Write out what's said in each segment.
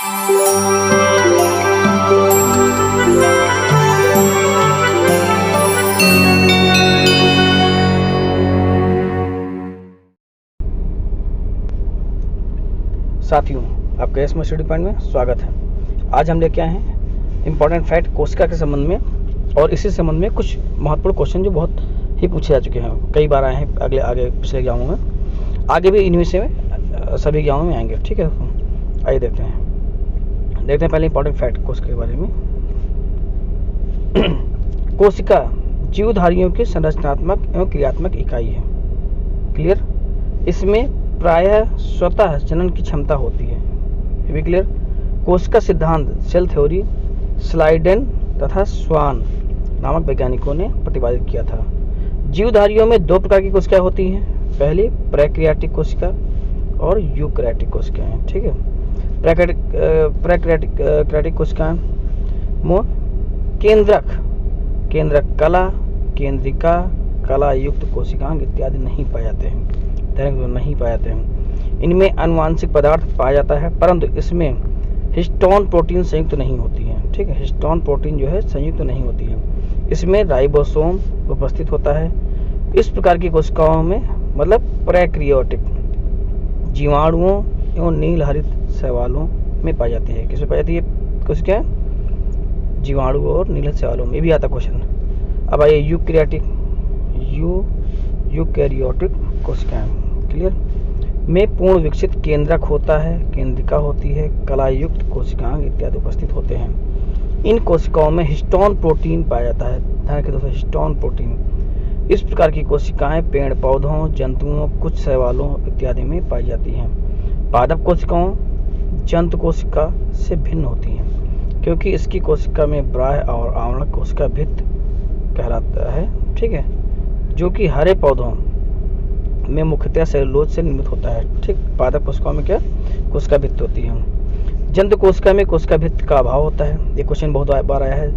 साथियों, आपका S study point में स्वागत है। आज हम लेके आए हैं इम्पॉर्टेंट फैक्ट कोशिका के संबंध में, और इसी संबंध में कुछ महत्वपूर्ण क्वेश्चन जो बहुत ही पूछे जा चुके हैं, कई बार आए हैं आगे पिछले एग्जामों में, आगे भी इनमें से सभी एग्जामों में आएंगे। ठीक है, आइए देखते हैं पहले इंपॉर्टेंट फैक्ट कोशिका के बारे में। कोशिका जीवधारियों की संरचनात्मक एवं क्रियात्मक इकाई है। क्लियर। इसमें प्रायः स्वतः जनन की क्षमता होती है। ये भी क्लियर। कोशिका सिद्धांत सेल थ्योरी स्लाइडेन तथा स्वान नामक वैज्ञानिकों ने प्रतिपादित किया था। जीवधारियों में दो प्रकार की कोशिकाएं होती हैं। पहली प्रेक्रियाटिक कोशिका और यूकैरियोटिक कोशिकाएं। ठीक है। प्रेक्रियाटिक कोशिकाएं में केंद्रक कला, केंद्रिका, कला युक्त कोशिकांग इत्यादि नहीं पाए जाते हैं। इनमें आनुवांशिक पदार्थ पाया जाता है, परंतु इसमें हिस्टोन प्रोटीन संयुक्त नहीं होती है। ठीक है, हिस्टोन प्रोटीन जो है संयुक्त नहीं होती है। इसमें राइबोसोम उपस्थित होता है। इस प्रकार की कोशिकाओं में मतलब प्रेक्रियाटिक जीवाणुओं एवं नील हरित शैवालों में पाई जाती है। किसमें पाई जाती है कोशिकाएं? जीवाणु और नील हरित शैवालों में भी आता क्वेश्चन। अब आइए यूकैरियोटिक कोशिकाएं। क्लियर। में पूर्ण विकसित केंद्रक होता है, केंद्रिका होती है, कला युक्त कोशिकांग इत्यादि उपस्थित होते हैं। इन कोशिकाओं में हिस्टोन प्रोटीन पाया जाता है। ध्यान रखिए दोस्तों, हिस्टोन प्रोटीन। इस प्रकार की कोशिकाएं पेड़ पौधों, जंतुओं, कुछ शैवालों इत्यादि में पाई जाती हैं। पादप कोशिकाओं जंतु कोशिका से भिन्न होती हैं, क्योंकि इसकी कोशिका में बाह्य और आवरण कोशिका भित्त कहलाता है। ठीक है, जो कि हरे पौधों में मुख्यतः सेलुलोज से निर्मित होता है। ठीक। पादप कोशिकाओं में क्या कोशिका भित्त होती है। जंतु कोशिका में कोशिका भित्त का अभाव होता है। ये क्वेश्चन बहुत बार आया है।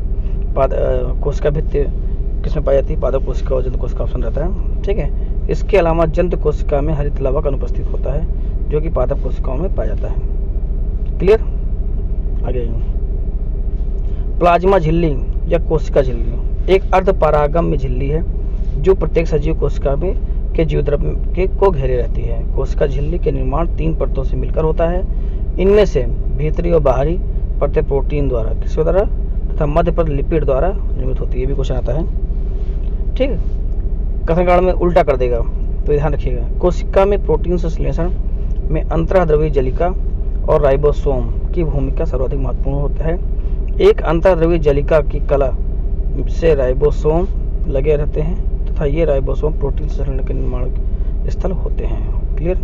कोशिका भित्त किसमें पाई जाती है? पादप कोशिका और जंतु कोशिका ऑप्शन रहता है। ठीक है। इसके अलावा जंतु कोशिका में हरित लवक अनुपस्थित होता है, जो कि पादप कोशिकाओं में पाया जाता है। क्लियर। आगे प्लाज्मा झिल्ली या कोशिका झिल्ली एक अर्धपरागम्य झिल्ली है, जो प्रत्येक सजीव कोशिका में के जीवद्रव्य के को घेरे रहती है। कोशिका झिल्ली के निर्माण 3 परतों से मिलकर होता है। इनमें से भीतरी और बाहरी परतें प्रोटीन द्वारा, किसके द्वारा, तथा मध्य परत लिपिड द्वारा निर्मित होती है। ये भी क्वेश्चन आता है। ठीक है, कथनकाल में उल्टा कर देगा, तो ध्यान रखिएगा। कोशिका में प्रोटीन संश्लेषण में अंतर्द्रव्यी जलिका और राइबोसोम की भूमिका सर्वाधिक महत्वपूर्ण होता है। एक अंतर्द्रव्यी जलिका की कला से राइबोसोम लगे रहते हैं तथा ये राइबोसोम प्रोटीन संश्लेषण के निर्माण स्थल होते हैं। क्लियर।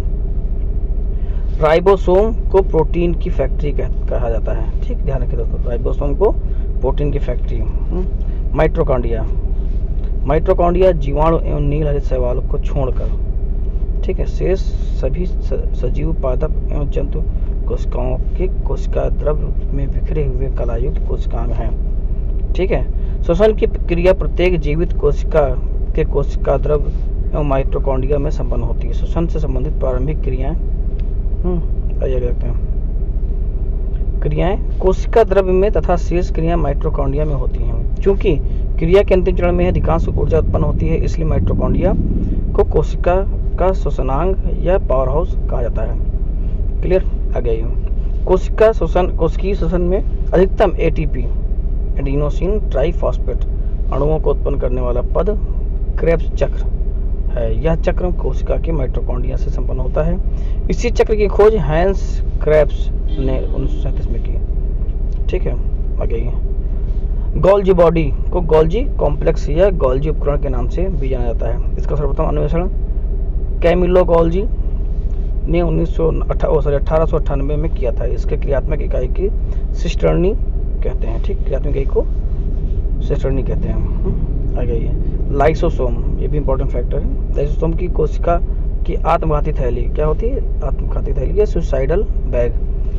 राइबोसोम को प्रोटीन की फैक्ट्री कहा जाता है। ठीक, ध्यान रखिए दोस्तों, राइबोसोम को प्रोटीन की फैक्ट्री। माइटोकॉन्ड्रिया जीवाणु एवं नील हरित शैवाल को छोड़कर, ठीक है, शेष सभी सजीव पादप एवं जंतु कोशिकाओं के कोशिका द्रव्य में बिखरे हुए कलायुक्त कोशिकांग हैं। ठीक है। श्वसन की क्रिया प्रत्येक जीवित कोशिका के कोशिका द्रव्य एवं माइटोकॉन्ड्रिया में संपन्न होती है। श्वसन से संबंधित प्रारंभिक क्रियाएं कोशिका द्रव्य में तथा शेष क्रियाएं माइटोकॉन्ड्रिया में होती हैं। चूंकि क्रिया के अंतिम चरण में अधिकांश ऊर्जा उत्पन्न होती है, इसलिए माइटोकॉन्ड्रिया को कोशिका का श्वसनांग या पावर हाउस कहा जाता है। क्लियर। आगे कोशिकीय श्वसन में अधिकतम एटीपी एडिनोसिन ट्राइफॉस्फेट अणुओं को उत्पन्न करने वाला पद क्रेब्स चक्र है। यह चक्र कोशिका के माइटोकॉन्ड्रिया से संपन्न होता है। इसी चक्र की खोज हैंस क्रेब्स ने 1937 में की। ठीक है। आगे गोल्जी बॉडी को गोल्जी कॉम्प्लेक्स या गोल्जी उपकरण के नाम से भी जाना जाता है। इसका सर्वप्रथम अन्वेषण कैमिलो गोल्जी ने 1898 में किया था। इसके क्रियात्मक इकाई की सिस्टर्नी कहते हैं। ठीक, क्रियात्मक इकाई को सिस्टर्नी कहते हैं। आगे ये लाइसोसोम, ये भी इंपॉर्टेंट फैक्टर है। लाइसोसोम की कोशिका की आत्मघाती थैली क्या होती है? आत्मघाती थैली या सुसाइडल बैग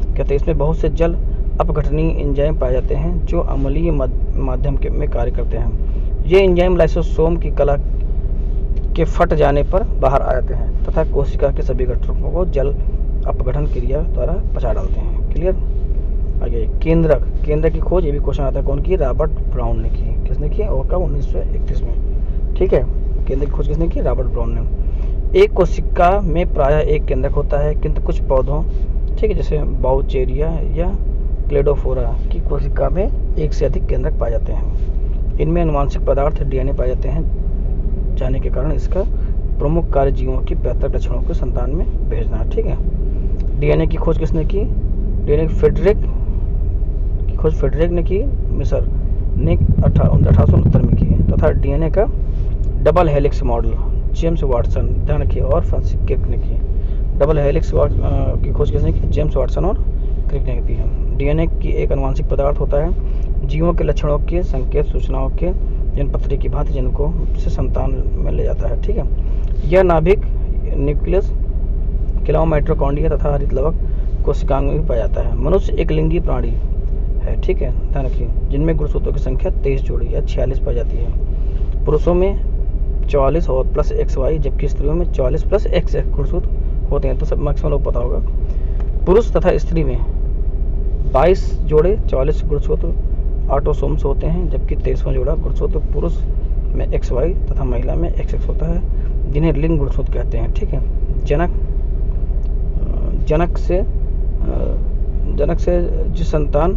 कहते हैं। इसमें बहुत से जल अपघटनीय एंजाइम पाए जाते हैं जो अम्लीय माध्यम में कार्य करते हैं। ये एंजाइम लाइसोसोम की कला के फट जाने पर बाहर आ जाते हैं तथा कोशिका के सभी घटकों को जल अपघटन क्रिया द्वारा पचा डालते हैं। क्लियर। आगे केंद्रक, केंद्रक की खोज, ये भी क्वेश्चन आता है, कौन की? रॉबर्ट ब्राउन ने की। किसने की? और कब? 1931 में। ठीक है, केंद्र की खोज किसने की? रॉबर्ट ब्राउन ने। एक कोशिका में प्रायः एक केंद्रक होता है, किंतु कुछ पौधों, ठीक है, जैसे बाउचेरिया या क्लेडोफोरा की कोशिका में एक से अधिक केंद्रक पाए जाते हैं। इनमें अनुवांशिक पदार्थ डीएनए पाए जाते हैं, जाने के कारण इसका प्रमुख कार्य जीवों की पैतृक लक्षणों को संतान में भेजना। ठीक है, डीएनए की खोज किसने की? डीएनए की खोज फ्रेडरिक ने की, मिसर ने 1869 में की तथा डीएनए का double helix model James Watson, ध्यान रखिए, और फ्रांसिस क्रिक ने की। डबल हेलिक्स की खोज किसने की? जेम्स वाटसन और क्रिक ने की है। डीएनए की एक अनुवांशिक पदार्थ होता है, जीवों के लक्षणों के संकेत सूचनाओं के जनपत्री की भांति जिनको से संतान में ले जाता है। ठीक है, यह नाभिक, न्यूक्लियस के अलावा माइटोकॉन्ड्रिया तथा हरित लवक कोशिकांग में भी पाया जाता है। मनुष्य एक लिंगी प्राणी है, ठीक है, ध्यान रखिए, जिनमें गुणसूत्रों की संख्या 23 जोड़ी या 46 पाई जाती है। पुरुषों में 44 और प्लस XY, जबकि स्त्रियों में 44 प्लस XX गुणसूत्र होते हैं। तो सब मैक्सिमम लोग पता होगा। पुरुष तथा स्त्री में 22 जोड़े 44 गुणसूत्र ऑटोसोम्स होते हैं, जबकि 23वां जोड़ा गुणसूत्र पुरुष में XY तथा महिला में XX होता है, जिन्हें लिंग गुणसूत्र कहते हैं। ठीक है, जनक से जिस संतान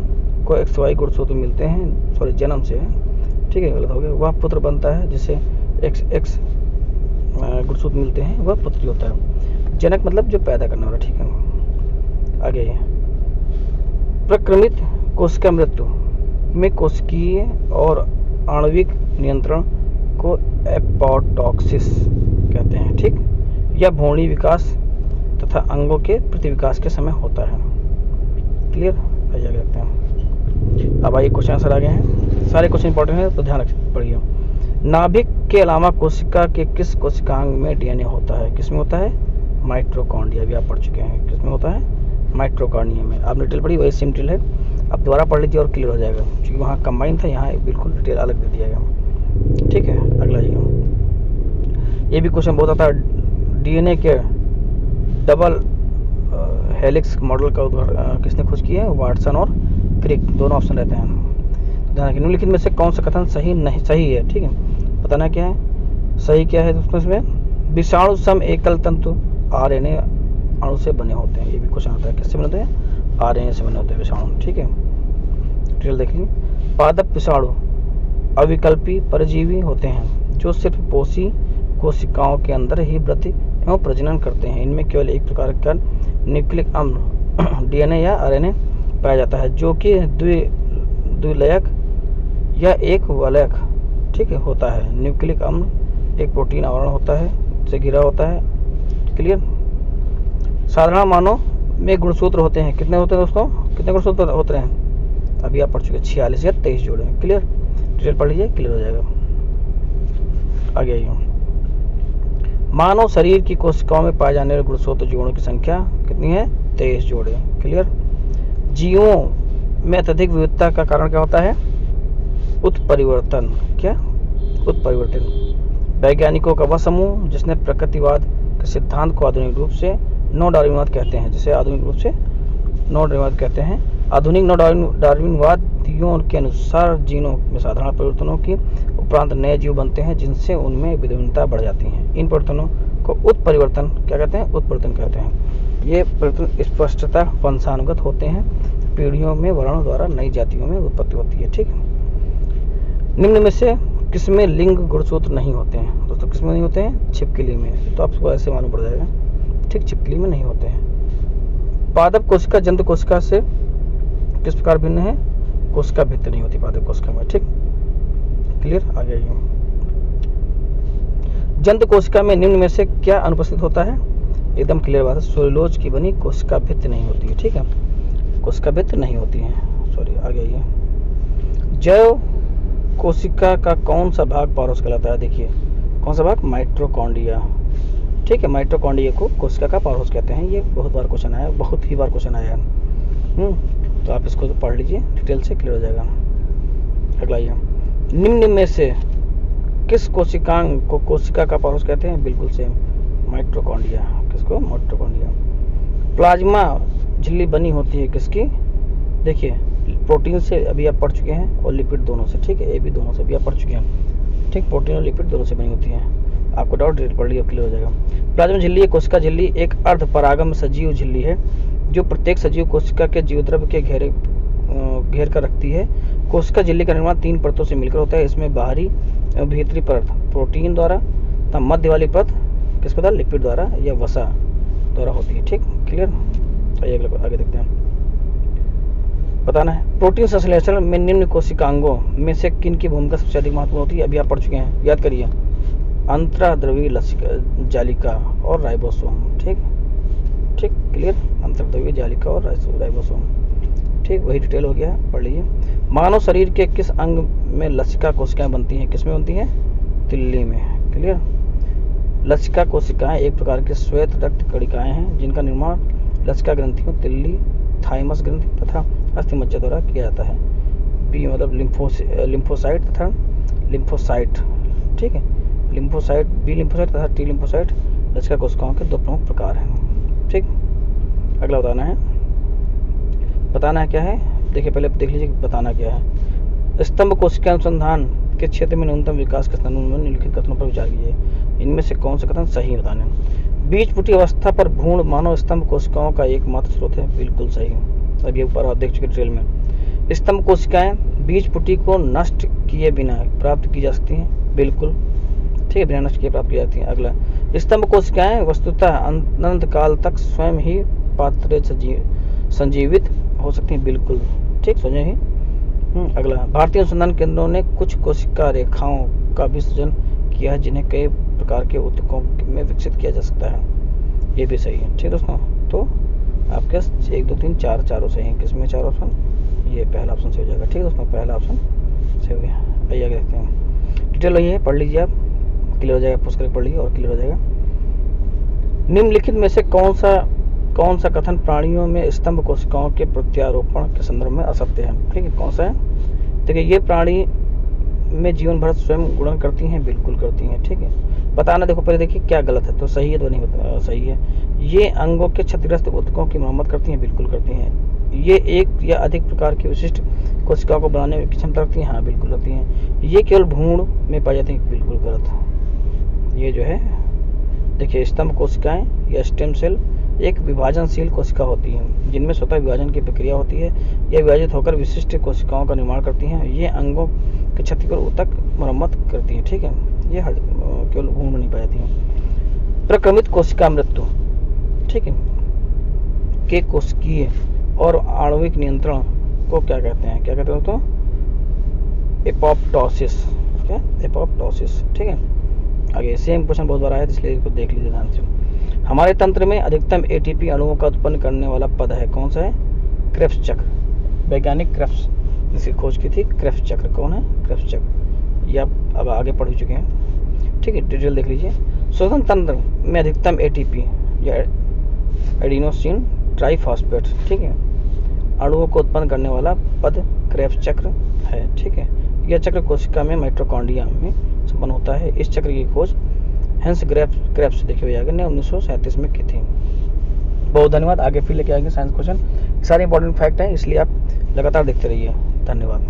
को XY गुणसूत्र मिलते हैं, सॉरी जन्म से, ठीक है, गलत हो गया, वह पुत्र बनता है। जिसे XX गुणसूत्र मिलते हैं वह पुत्री होता है। जनक मतलब जो पैदा करने वाला। ठीक है, आगे प्रक्रमित कोशिका मृत्यु में कोशिकीय और आणविक नियंत्रण को एपोटॉक्सिस कहते हैं। ठीक, यह भ्रूणी विकास तथा अंगों के प्रतिविकास के समय होता है। क्लियर, आइए आगे देखते हैं। अब आइए क्वेश्चन आंसर आ गए हैं, सारे क्वेश्चन इंपॉर्टेंट हैं तो ध्यान रख पढ़िए। नाभिक के अलावा कोशिका के किस कोशिकांग में डीएनए होता है? किसमें होता है? माइटोकॉन्ड्रिया, भी आप पढ़ चुके हैं। किसमें होता है? माइटोकॉन्ड्रिया में। आपने डिटेल पढ़ी, वही सेम डिटेल है, आप दोबारा पढ़ लीजिए और क्लियर हो जाएगा, क्योंकि वहाँ कंबाइन था, यहाँ बिल्कुल डिटेल अलग दे दिया गया। ठीक है, अगला ये भी क्वेश्चन बहुत आता है। डीएनए के डबल हेलिक्स मॉडल का किसने खोज की है? वाटसन और क्रिक, दोनों ऑप्शन रहते हैं। ध्यान रखिए, निम्नलिखित में से कौन सा कथन सही नहीं सही है? ठीक है, बताना क्या है, सही क्या है। दोस्तों इसमें विषाणु सम एकल तंतु RNA अणु से बने होते हैं, ये भी क्वेश्चन आता है। किससे बने होते हैं? RNA से बने होते हैं विषाणु। ठीक है, डिटेल देख लीजिए। पादप विषाणु अविकल्पी परजीवी होते हैं जो सिर्फ पोषी कोशिकाओं के अंदर ही वृद्धि एवं प्रजनन करते हैं। इनमें केवल एक प्रकार का न्यूक्लिक अम्ल डीएनए या RNA पाया जाता है, जो कि द्विलयक या एक वलयक, ठीक है, होता है। न्यूक्लिक अम्ल एक प्रोटीन आवरण होता है से घिरा होता है। क्लियर। साधारण मानव में गुणसूत्र होते हैं, कितने होते हैं दोस्तों? कितने गुणसूत्र होते हैं? अभी आप पढ़ चुके, 46 या 23 जोड़े। क्लियर, डिटेल पढ़ लीजिए, क्लियर हो जाएगा। आगे आइए। मानव शरीर की कोशिकाओं में पाए जाने वाले गुणसूत्र जोड़ों की संख्या कितनी है? 23 जोड़े। क्लियर। जीवों में अत्यधिक विविधता का कारण क्या होता है? उत्परिवर्तन। क्या? उत्परिवर्तन। वैज्ञानिकों का वह समूह जिसने प्रकृतिवाद के सिद्धांत को आधुनिक रूप से नव डार्विनवाद कहते हैं, जिसे आधुनिक रूप से नव डार्विनवाद कहते हैं। आधुनिक नव डार्विनवादियों के अनुसार जीनों में साधारण परिवर्तनों की उपरांत नए जीव बनते हैं, जिनसे उनमें विभिन्नता बढ़ जाती है। इन परिवर्तनों को उत्परिवर्तन क्या कहते हैं? उत्परिवर्तन कहते हैं। ये परिवर्तन स्पष्टता वंशानुगत होते हैं, पीढ़ियों में वर्णों द्वारा नई जातियों में उत्पत्ति होती है। ठीक है। निम्न में से किसमें लिंग गुणसूत्र नहीं होते हैं? दोस्तों किसमें नहीं होते हैं? छिपकली में। तो आपको ऐसे मालूम पड़ जाएगा, ठीक, छिपकली में नहीं होते हैं। पादप कोशिका जंतु कोशिका से किस प्रकार भिन्न है? कोशिका भित्ति नहीं होती पादप कोशिका में। ठीक, क्लियर। आगे आइए। जंतु कोशिका में निम्न में से क्या अनुपस्थित होता है? एकदम क्लियर बात है, सेलुलोज की बनी कोशिका भित्ति नहीं होती है। ठीक है, कोशिका भित्ति नहीं होती है। सॉरी, आगे आइए। जैव कोशिका का कौन सा भाग पारोस कहलाता है? देखिए, कौन सा भाग? माइटोकॉन्ड्रिया। ठीक है, माइटोकॉन्ड्रिया को कोशिका का पारोस कहते हैं। ये बहुत बार क्वेश्चन आया, बहुत ही बार क्वेश्चन आया है। तो आप इसको पढ़ लीजिए, डिटेल से क्लियर हो जाएगा। अगला ये, निम्न में से किस कोशिकांग को कोशिका का पारोस कहते हैं? बिल्कुल सेम, माइटोकॉन्ड्रिया। किसको? माइटोकॉन्ड्रिया। प्लाज्मा झिल्ली बनी होती है किसकी? देखिए प्रोटीन से अभी आप पढ़ चुके हैं और लिपिड दोनों से, ठीक है, ए बी दोनों से भी आप पढ़ चुके हैं, ठीक। प्रोटीन और लिपिड दोनों से बनी होती है। आपको डाउट डिटेल पढ़ लिया, क्लियर हो जाएगा। प्लाज्मा झिल्ली, कोशिका झिल्ली एक अर्ध परागम सजीव झिल्ली है जो प्रत्येक सजीव कोशिका के जीवद्रव्य के घेर कर रखती है। कोशिका झिल्ली का निर्माण 3 परतों से मिलकर होता है। इसमें बाहरी एवं भीतरी परत प्रोटीन द्वारा तथा मध्य वाली परत किसके द्वारा, लिपिड द्वारा या वसा द्वारा होती है, ठीक, क्लियर। आइए आगे देखते हैं। बताना है प्रोटीन संश्लेषण में निम्न कोशिकांगों में से किन की भूमिका सबसे अधिक महत्वपूर्ण होती है। अभी आप पढ़ चुके हैं, याद करिए, अंतर्द्रव्यी जालिका और राइबोसोम, ठीक ठीक, क्लियर। अंतर्द्रव्यी जालिका और राइबोसोम, ठीक, वही डिटेल हो गया है, पढ़ लीजिए। मानव शरीर के किस अंग में लसिका कोशिकाएं बनती हैं, किसमें बनती हैं, तिल्ली में, क्लियर। लसिका कोशिकाएं एक प्रकार के श्वेत रक्त कणिकाएं हैं जिनका निर्माण लसिका ग्रंथियों, तिल्ली, थाइमस ग्रंथि तथा अस्थिमज्जा द्वारा किया जाता है। बी मतलब लिम्फोसाइट तथा लिम्फोसाइट, ठीक है, लिम्फोसाइट, बी लिम्फोसाइट तथा टी लिम्फोसाइट लसिका कोशिकाओं के 2 प्रमुख प्रकार हैं, ठीक। अगला बताना है क्या है, देखिए पहले देख लीजिए बताना क्या है। स्तंभ कोशिका अनुसंधान के क्षेत्र में न्यूनतम विकास के संदर्भ में निम्नलिखित कथनों पर विचार कीजिए। इनमें से कौन से कथन सही बताने हैं। बीज फूटी अवस्था पर भ्रूण मानव स्तंभ कोशिकाओं का एकमात्र स्रोत है, बिल्कुल सही। अब ये ऊपर आप देख चुके ट्रेल में। स्तंभ कोशिकाएं बीज फूटी को नष्ट किए बिना प्राप्त की जा सकती हैं, बिल्कुल, ठीक है, बिना नष्ट किए प्राप्त की जाती हैं। अगला, स्तंभ कोशिकाएं वस्तुतः अनंत काल तक स्वयं ही पात्र संजीवित हो सकती हैं, बिल्कुल, ठीक, स्वयं ही। अगला, भारतीय अनुसंधान केंद्रों ने कुछ कोशिका रेखाओं का भी सृजन किया है जिन्हें कई प्रकार के ऊतकों में विकसित किया जा सकता है, ये भी सही है, ठीक दोस्तों। तो आपके 1 2 3 4 चारों सही है, किसमें 4 ऑप्शन, ये पहला ऑप्शन सही हो जाएगा, ठीक दोस्तों, पहला ऑप्शन सही हो गया। आइए आगे देखते हैं, डिटेल वही है, पढ़ लीजिए आप, क्लियर हो जाएगा, पुस्तक पढ़ लीजिए और क्लियर हो जाएगा। निम्नलिखित में से कौन सा कथन प्राणियों में स्तंभ कोशिकाओं के प्रत्यारोपण के संदर्भ में असत्य है, ठीक है, कौन सा है। देखिए ये प्राणी में जीवन भर स्वयं गुणन करती हैं, बिल्कुल करती हैं, ठीक है। बताना, देखो पहले देखिए क्या गलत है, तो सही है तो नहीं सही है। ये अंगों के क्षतिग्रस्त ऊतकों की मरम्मत करती हैं, बिल्कुल करती हैं। ये एक या अधिक प्रकार की विशिष्ट कोशिकाओं को बनाने की क्षमता रखती हैं, हाँ बिल्कुल रखती हैं। ये केवल भ्रूण में पाई जाती हैं, बिल्कुल गलत। ये जो है देखिए, स्तंभ कोशिकाएं या स्टेम सेल एक विभाजनशील कोशिका होती हैं जिनमें स्वतः विभाजन की प्रक्रिया होती है। यह विभाजित होकर विशिष्ट कोशिकाओं का निर्माण करती हैं। ये अंगों के क्षति पर ऊतक मरम्मत करती हैं, ठीक है। ये केवल भ्रूण में नहीं पाई जाती हैं। प्रक्रमित कोशिका मृत्यु, ठीक है, के कोशिकीय और आणविक नियंत्रण को क्या कहते हैं, क्या कहते हैं दोस्तों, एपोप्टोसिस, क्या, एपोप्टोसिस, ठीक है। आगे सेम क्वेश्चन बहुत बार आया है, इसलिए इसको देख लीजिए ध्यान से। हमारे तंत्र में अधिकतम एटीपी अणुओं का उत्पन्न करने वाला पद है, कौन सा है, क्रेब्स चक्र। वैज्ञानिक क्रेब्स जिसकी खोज की थी, क्रेब्स चक्र, कौन है, क्रेब्स चक्र। ये आप अब आगे पढ़ चुके हैं, ठीक है, डिटेल देख लीजिए। श्वसन तंत्र में अधिकतम एटीपी या एडिनोसिन ट्राइफॉस्फेट, ठीक है, अणुओं को उत्पन्न करने वाला पद क्रेब्स चक्र है, ठीक है। यह चक्र कोशिका में माइटोकॉन्ड्रिया में संपन्न होता है। इस चक्र की खोज हेंस क्रेब्स देखिए आगे ने 1937 में की थी। बहुत धन्यवाद। आगे फिर लेके आएंगे साइंस क्वेश्चन, सारे इंपॉर्टेंट फैक्ट हैं, इसलिए आप लगातार देखते रहिए। धन्यवाद।